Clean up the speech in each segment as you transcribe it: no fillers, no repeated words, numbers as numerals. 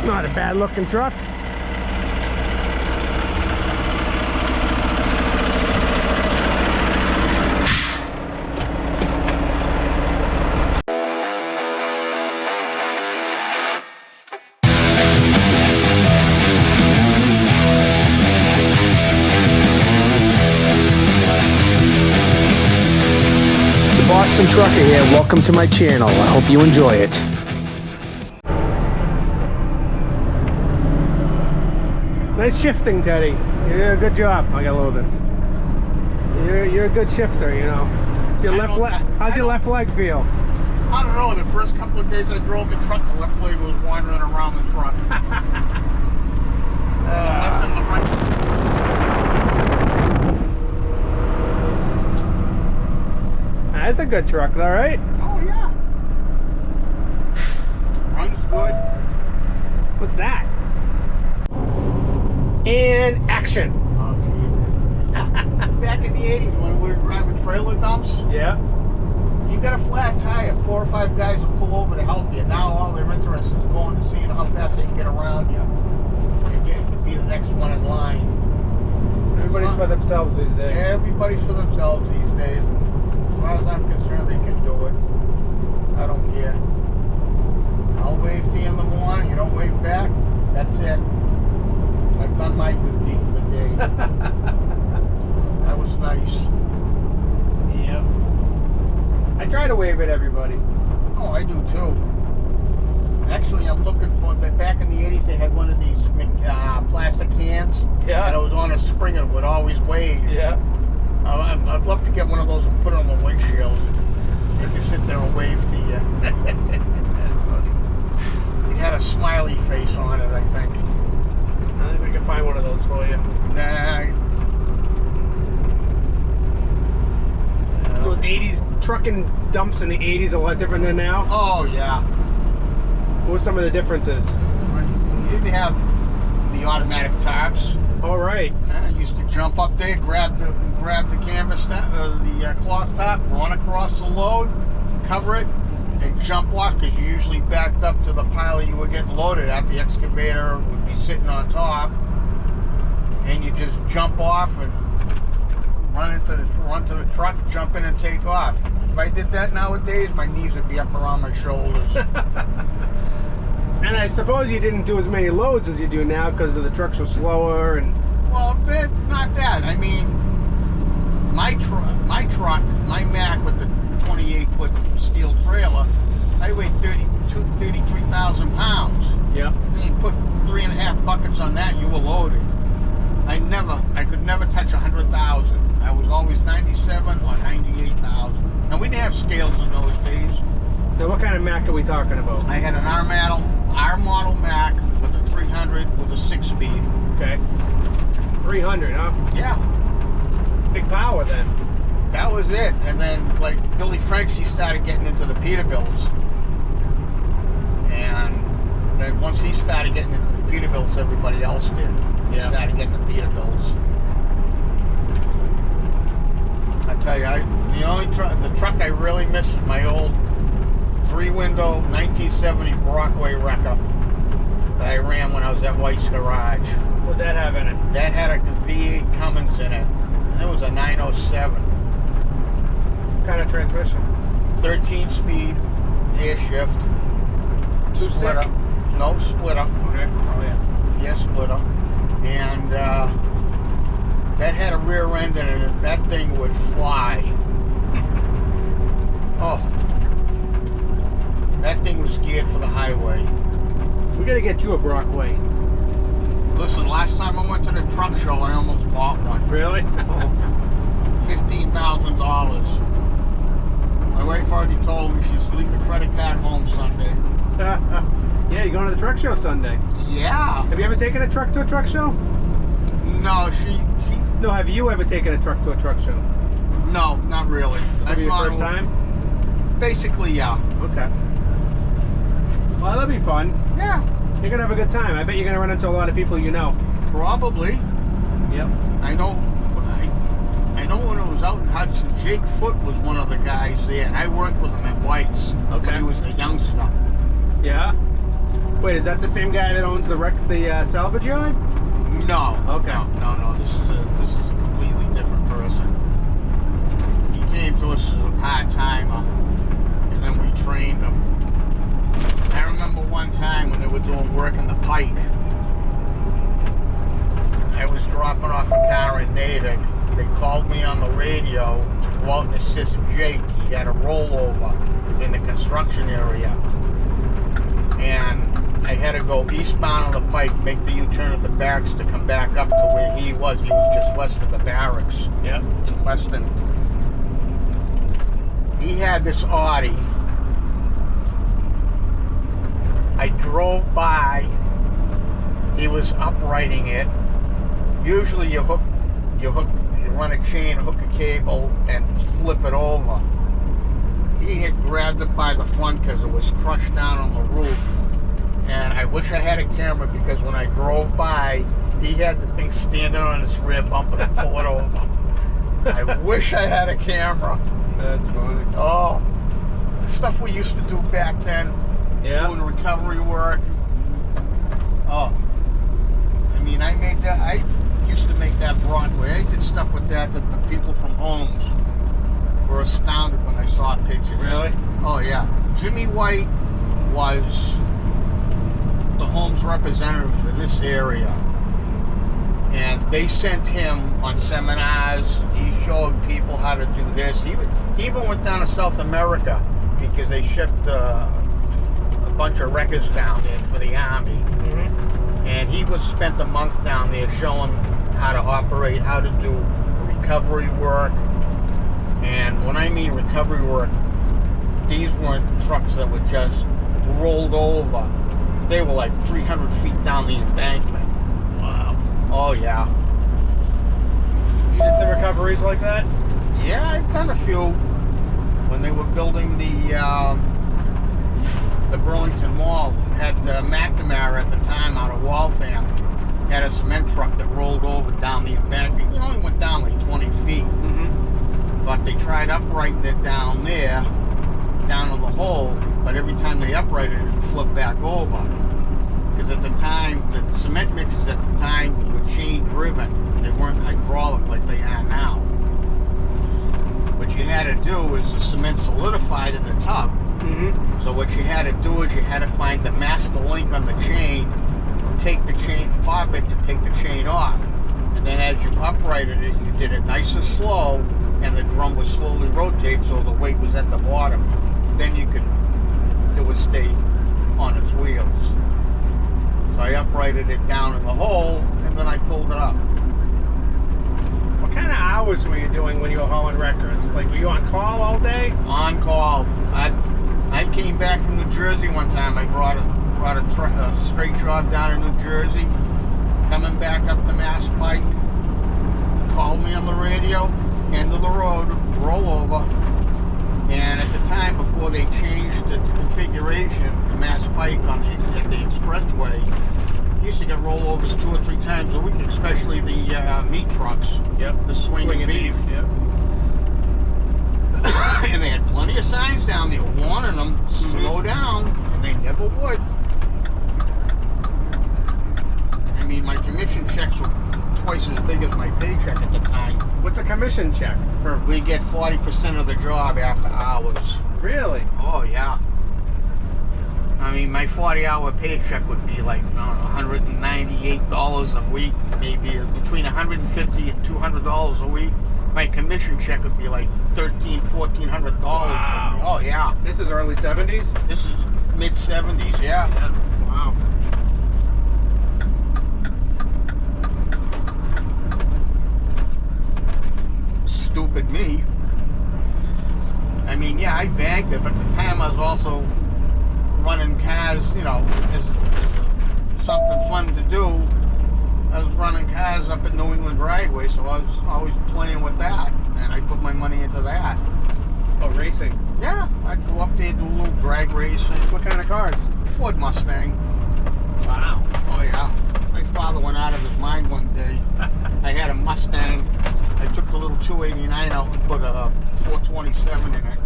Not a bad looking truck. Boston Trucker here. Welcome to my channel. I hope you enjoy it. Nice shifting, Teddy. You did a good job. I gotta load this. You're a good shifter, you know. How's your left leg feel? I don't know. The first couple of days I drove the truck, the left leg was wandering around the truck. Left and the right. That's a good truck, all right? Oh yeah. Runs good. What's that? And action. Back in the 80s when we were driving trailer dumps, Yeah. you got a flat tire, 4 or 5 guys will pull over to help you. Now all they're interested is going to see how fast they can get around you. And get to be the next one in line. Everybody's for themselves these days. Everybody's for themselves these days. As far as I'm concerned, they can do it. I don't care. I'll wave to you in the morning. You don't wave back. That's it. I've done my good deed for the day. That was nice. Yep. I try to wave at everybody. Oh, I do too. Actually, I'm looking for. Back in the 80s, they had one of these plastic cans. Yeah. And it was on a spring and it would always wave. Yeah. I'd love to get one of those and put it on the windshield. You can sit there and wave to you. That's funny. It had a smiley face on it, I think. I think we can find one of those for you. Nah. Those 80s trucking dumps in the 80s a lot different than now. Oh, yeah. What were some of the differences? You didn't have the automatic tarps. All right. I used to jump up there, grab the canvas, the cloth top, run across the load, cover it, and jump off because you usually backed up to the pile you were getting loaded at. The excavator would be sitting on top, and you just jump off and run to the truck, jump in and take off. If I did that nowadays, my knees would be up around my shoulders. And I suppose you didn't do as many loads as you do now because the trucks were slower and. Well, not that. I mean, my truck, my Mac with the 28-foot steel trailer, I weighed 33,000 pounds. Yeah. And you put 3.5 buckets on that, you were loaded. I could never touch 100,000. I was always 97 or 98,000. And we didn't have scales in those days. Now, what kind of Mac are we talking about? I had an R model Mac with a 300 with a 6-speed. Okay. 300, huh? Yeah. Big power then. That was it. And then, like, Billy French, he started getting into the Peterbilts. And then once he started getting into the Peterbilts, everybody else did. He started getting the Peterbilts. I tell you, the truck I really miss is my old 3-window 1970 Brockway Wrecker that I ran when I was at White's Garage. What'd that have in it? That had a V8 Cummins in it. It was a 907. What kind of transmission? 13-speed, air shift. Two-splitter? No, splitter. Okay. Oh, yeah. Yes, splitter. And that had a rear end in it. That thing would fly. Oh. That thing was geared for the highway. We gotta get you a Brockway. Listen, last time I went to the truck show, I almost bought one. Really? $15,000. My wife already told me she's leaving the credit card home Sunday. Yeah, you're going to the truck show Sunday. Yeah. Have you ever taken a truck to a truck show? No, she. No, have you ever taken a truck to a truck show? No, not really. This be your first time? Basically, yeah. Okay. Well, that'll be fun. Yeah. You're gonna have a good time. I bet you're gonna run into a lot of people you know. Probably. Yep. I know when I was out in Hudson, Jake Foote was one of the guys there, and I worked with him at White's when he was a youngster. Yeah? Wait, is that the same guy that owns the salvage yard? No. Okay. No. This is a completely different person. He came to us as a part-timer, and then we trained him. I remember one time when they were doing work in the Pike. I was dropping off a car in Natick. They called me on the radio to go out and assist Jake. He had a rollover in the construction area. And I had to go eastbound on the Pike, make the U-turn at the barracks to come back up to where he was. He was just west of the barracks in Weston. He had this Audi. I drove by. He was uprighting it. Usually you run a chain, hook a cable, and flip it over. He had grabbed it by the front because it was crushed down on the roof. And I wish I had a camera because when I drove by, he had the thing standing on his rear bumper to pull it over. I wish I had a camera. That's funny. Oh, the stuff we used to do back then, doing recovery work. Oh, I mean, I used to make that Broadway. I did stuff with that the people from Holmes were astounded when they saw pictures. Really? Oh, yeah. Jimmy White was the Holmes representative for this area. And they sent him on seminars. He showed people how to do this. He even went down to South America because they shipped a bunch of records down there for the Army. Mm-hmm. And he spent a month down there showing how to operate, how to do recovery work. And when I mean recovery work, these weren't trucks that were just rolled over. They were like 300 feet down the embankment. Wow. Oh, yeah. You did some recoveries like that? Yeah, I've done a few. When they were building the Burlington Mall, had McNamara at the time out of Waltham, had a cement truck that rolled over down the embankment. It only went down like 20 feet. Mm-hmm. But they tried uprighting it down there, down in the hole, but every time they uprighted it, it flipped back over. Because at the time, the cement mixers at the time were chain driven. They weren't hydraulic like they are now. What you had to do is the cement solidified in the tub. Mm-hmm. So what you had to do is you had to find the master link on the chain, take the chain, pop it, and take the chain off. And then as you uprighted it, you did it nice and slow, and the drum would slowly rotate so the weight was at the bottom. Then it would stay on its wheels. So I uprighted it down in the hole, and then I pulled it up. What kind of hours were you doing when you were hauling records? Like, were you on call all day? On call. I came back from New Jersey one time. I brought a straight job down in New Jersey. Coming back up the Mass Pike, called me on the radio, end of the road, roll over. And at the time, before they changed the configuration, the Mass Pike at the expressway, used to get rollovers 2 or 3 times a week, especially the meat trucks. Yep. The swinging beef. Yep. And they had plenty of signs down there warning them, slow down, and they never would. I mean, my commission checks were twice as big as my paycheck at the time. What's a commission check? We get 40% of the job after hours. Really? Oh, yeah. I mean, my 40-hour paycheck would be like, I don't know, $198 a week, maybe between $150 and $200 a week. My commission check would be like $1,300, $1,400. Wow. Oh, yeah. This is early 70s? This is mid-70s, yeah. Wow. Stupid me. I mean, yeah, I banked it, but at the time I was also running cars, as something fun to do. I was running cars up at New England Dragway, so I was always playing with that, and I put my money into that. Oh, racing? Yeah, I'd go up there, do a little drag racing. What kind of cars? Ford Mustang. Wow. Oh, yeah. My father went out of his mind one day. I had a Mustang. I took the little 289 out and put a 427 in it.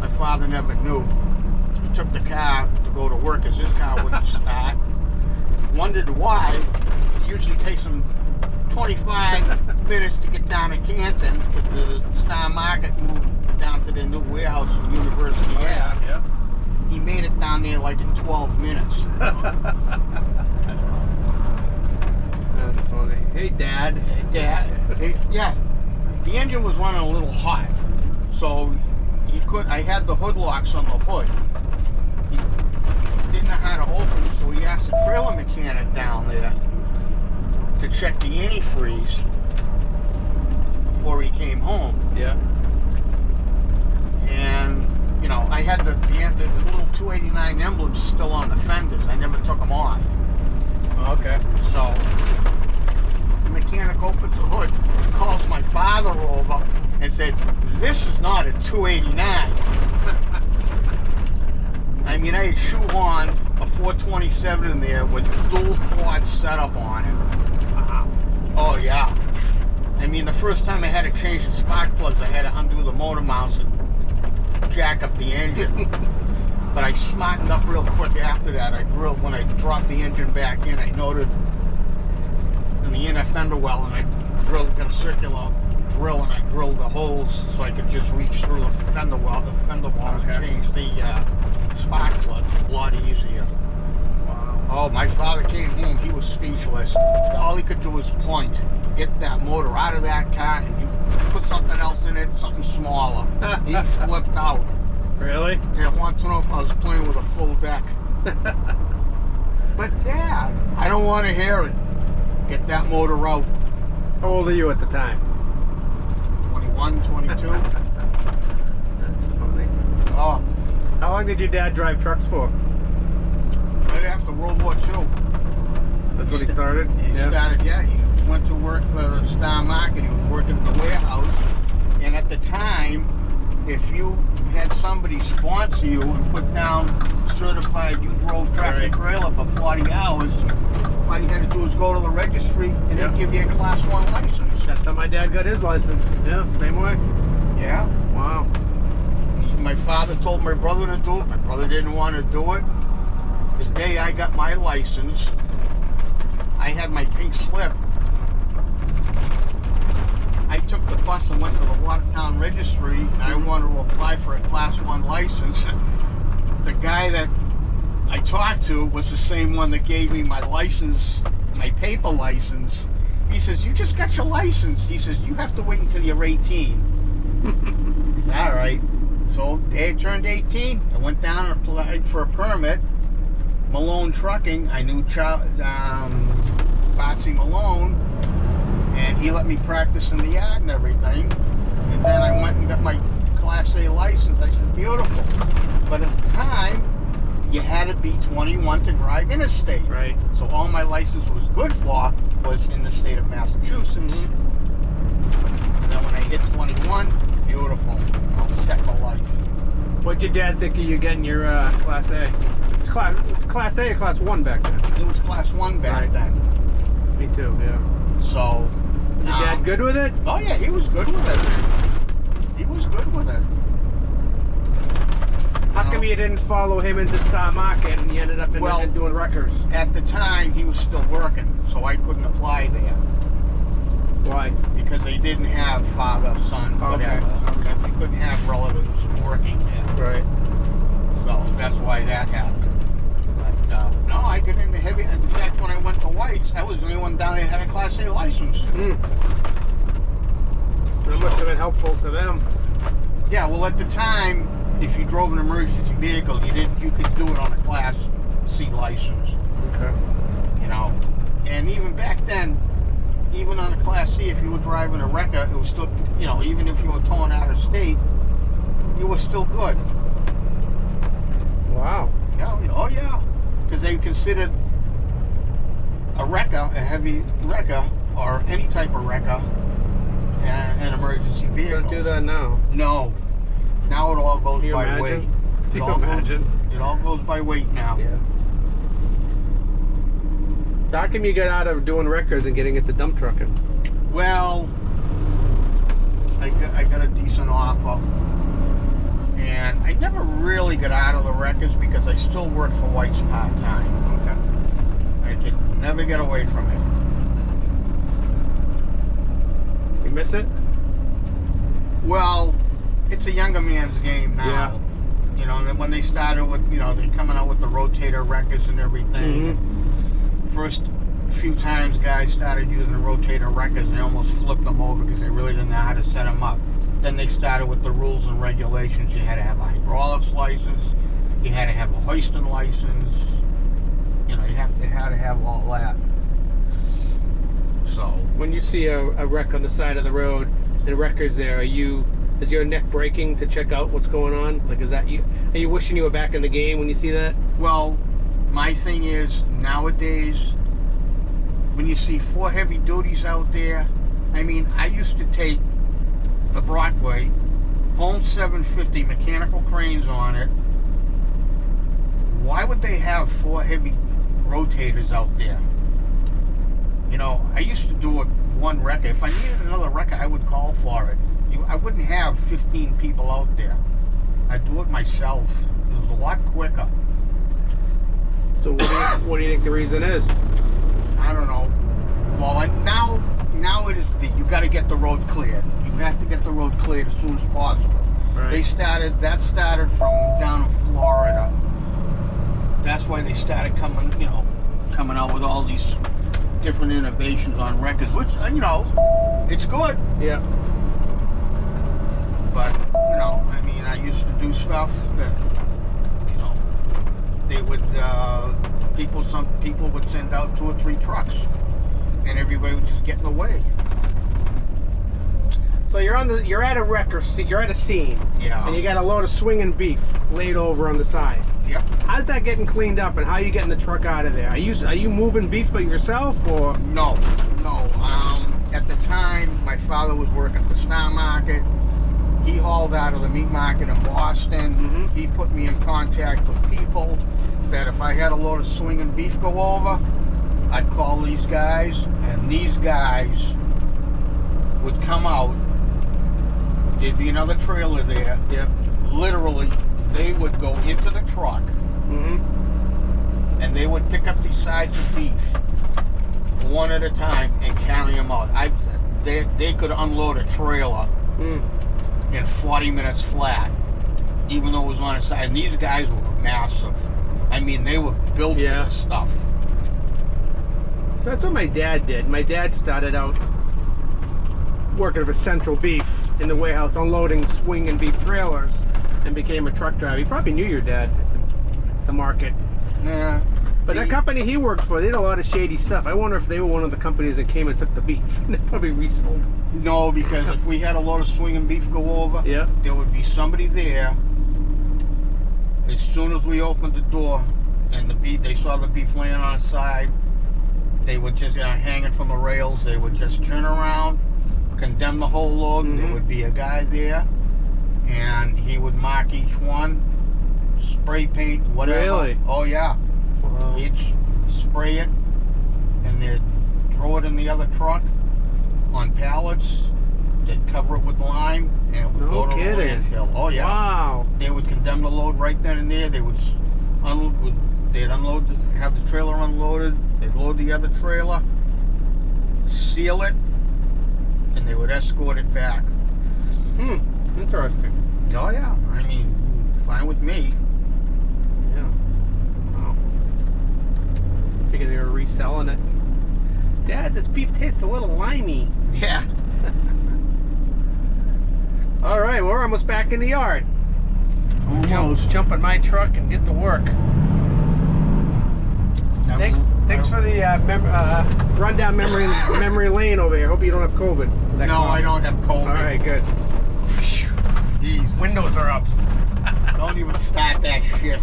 My father never knew. He took the car to go to work because his car wouldn't start. Wondered why. It usually takes him 25 minutes to get down to Canton with the Star Market moved down to the new warehouse in University Ave. Yeah. He made it down there like in 12 minutes. That's funny. Hey, Dad. Yeah, the engine was running a little hot, so I had the hood locks on the hood. He didn't know how to open it, so he asked the trailer mechanic down there to check the antifreeze before he came home. Yeah. And you know, I had the little 289 emblems still on the fenders. I never took them off. Okay. So the mechanic opens the hood, calls my father over, and said, "This is not a 289." I mean, I had shoehorned a 427 in there with dual quad setup on it. Oh yeah. I mean, the first time I had to change the spark plugs, I had to undo the motor mounts and jack up the engine. But I smartened up real quick after that. When I dropped the engine back in, I noted in the inner fender well, and I got a circular drill, and I drilled the holes so I could just reach through the fender wall and change the spark plug. A lot easier. Wow. Oh, my father came home, he was speechless. All he could do was point, get that motor out of that car, and you put something else in it, something smaller. He flipped out. Really? Yeah, wants to know if I was playing with a full deck. But Dad, I don't want to hear it. Get that motor out. How old are you at the time? 21, 22. That's funny. Oh, How long did your dad drive trucks for? right after World War II. That's when he started? He went to work for the Star Market. He was working in the warehouse. And at the time, if you had somebody sponsor you and put down certified you drove tractor trailer for 40 hours, all you had to do was go to the registry and they'd give you a Class 1 license. That's how my dad got his license. Yeah, same way. Yeah. Wow. My father told my brother to do it. My brother didn't want to do it. The day I got my license, I had my pink slip. I took the bus and went to the Watertown Registry, and I wanted to apply for a Class 1 license. The guy that I talked to was the same one that gave me my license, my paper license. He says, "You just got your license." He says, "You have to wait until you're 18. I said, all right. So day I turned 18, I went down and applied for a permit. Malone Trucking, I knew Botsy Malone, and he let me practice in the yard and everything. And then I went and got my Class A license. I said, beautiful. But at the time, you had to be 21 to drive interstate. Right. So all my license was good for was in the state of Massachusetts. And then when I hit 21, beautiful. I was set for life. What'd your dad think of you getting your Class A? It's Class A or Class 1 back then? It was Class 1 back then. Me too, yeah. So, Was your dad good with it? Oh yeah, he was good with it. He was good with it. How come you didn't follow him into Star Market and you ended up in doing records? At the time, he was still working, so I couldn't apply there. Why? Because they didn't have father, son, whatever. Okay. They couldn't have relatives working there. Right. So that's why that happened. But no, I get into heavy. In fact, when I went to White's, I was the only one down there that had a Class A license. That must have been helpful to them. Yeah, well, at the time, if you drove an emergency vehicle, you could do it on a Class C license. Okay. You know, and even back then, even on a Class C, if you were driving a wrecker, it was still, you know, even if you were towing out of state, you were still good. Wow. Yeah, oh yeah, because they considered a wrecker, a heavy wrecker, or any type of wrecker, an emergency vehicle. Don't do that now. No. Now it all goes Can you by imagine? weight. Can you imagine? It all goes by weight now. Yeah. So how come you got out of doing records and getting into dump trucking? Well, I got a decent offer And I never really got out of the records because I still work for White's part-time. Okay. I could never get away from it. You miss it? Well, it's a younger man's game now. Yeah. You know, and when they started with, you know, they're coming out with the rotator records and everything. First few times guys started using the rotator records, and they almost flipped them over because they really didn't know how to set them up. Then they started with the rules and regulations. You had to have a hydraulics license. You had to have a hoisting license. You know, you had to have all that. So When you see a wreck on the side of the road and wreckers there, is your neck breaking to check out what's going on? Like, is that you? Are you wishing you were back in the game when you see that? well, my thing is, nowadays, when you see 4 heavy duties out there, I mean, I used to take the Brockway, Home 750 mechanical cranes on it. Why would they have 4 heavy rotators out there? You know, I used to do it one wrecker. If I needed another wrecker, I would call for it. I wouldn't have 15 people out there. I'd do it myself. It was a lot quicker. So what do you think the reason is? I don't know. Well, now it is. You got to get the road cleared. You have to get the road cleared as soon as possible. Right. That started from down in Florida. That's why they started coming out with all these different innovations on records, which, you know, it's good. Yeah. But, you know, I mean, I used to do stuff that, you know, they would, some people would send out 2 or 3 trucks, and everybody would just get in the way. So you're at a wrecker, you're at a scene, Yeah. and you got a load of swinging beef laid over on the side. Yep. How's that getting cleaned up, and how are you getting the truck out of there? Are you moving beef by yourself, or? No. At the time, my father was working for Star Market. He hauled out of the meat market in Boston. He put me in contact with people that if I had a load of swinging beef go over, I'd call these guys, and these guys would come out. There'd be another trailer there. Yeah. Literally, they would go into the truck, and they would pick up these sides of beef one at a time and carry them out. They could unload a trailer in 40 minutes flat, even though it was on its side. And these guys were massive. I mean, they were built for this stuff. So that's what my dad did. My dad started out working for Central Beef in the warehouse, unloading swinging beef trailers, and became a truck driver. He probably knew your dad at the market. Yeah. But that company he worked for, they did a lot of shady stuff. I wonder if they were one of the companies that came and took the beef and they probably resold it. No, because if we had a load of swinging beef go over, there would be somebody there. As soon as we opened the door and they saw the beef laying on its side, they would just, hanging from the rails, they would just turn around, condemn the whole load. There would be a guy there, and he would mark each one, spray paint, whatever. Really? Oh, yeah. Wow. He'd spray it, and they'd throw it in the other truck on pallets. They'd cover it with lime, and it would go to the landfill. Oh, yeah. Wow. They would condemn the load right then and there. They would have the trailer unloaded. They'd load the other trailer, seal it, and they would escort it back. Interesting. Oh, yeah. I mean, fine with me. Yeah. Wow. Figured they were reselling it. Dad, this beef tastes a little limey. Yeah. All right, well, we're almost back in the yard. Almost. Jump in my truck and get to work. Thanks for the rundown memory lane over here. Hope you don't have COVID. No, I don't have COVID. All right, good. Jeez. Windows are up. Don't even start that shit.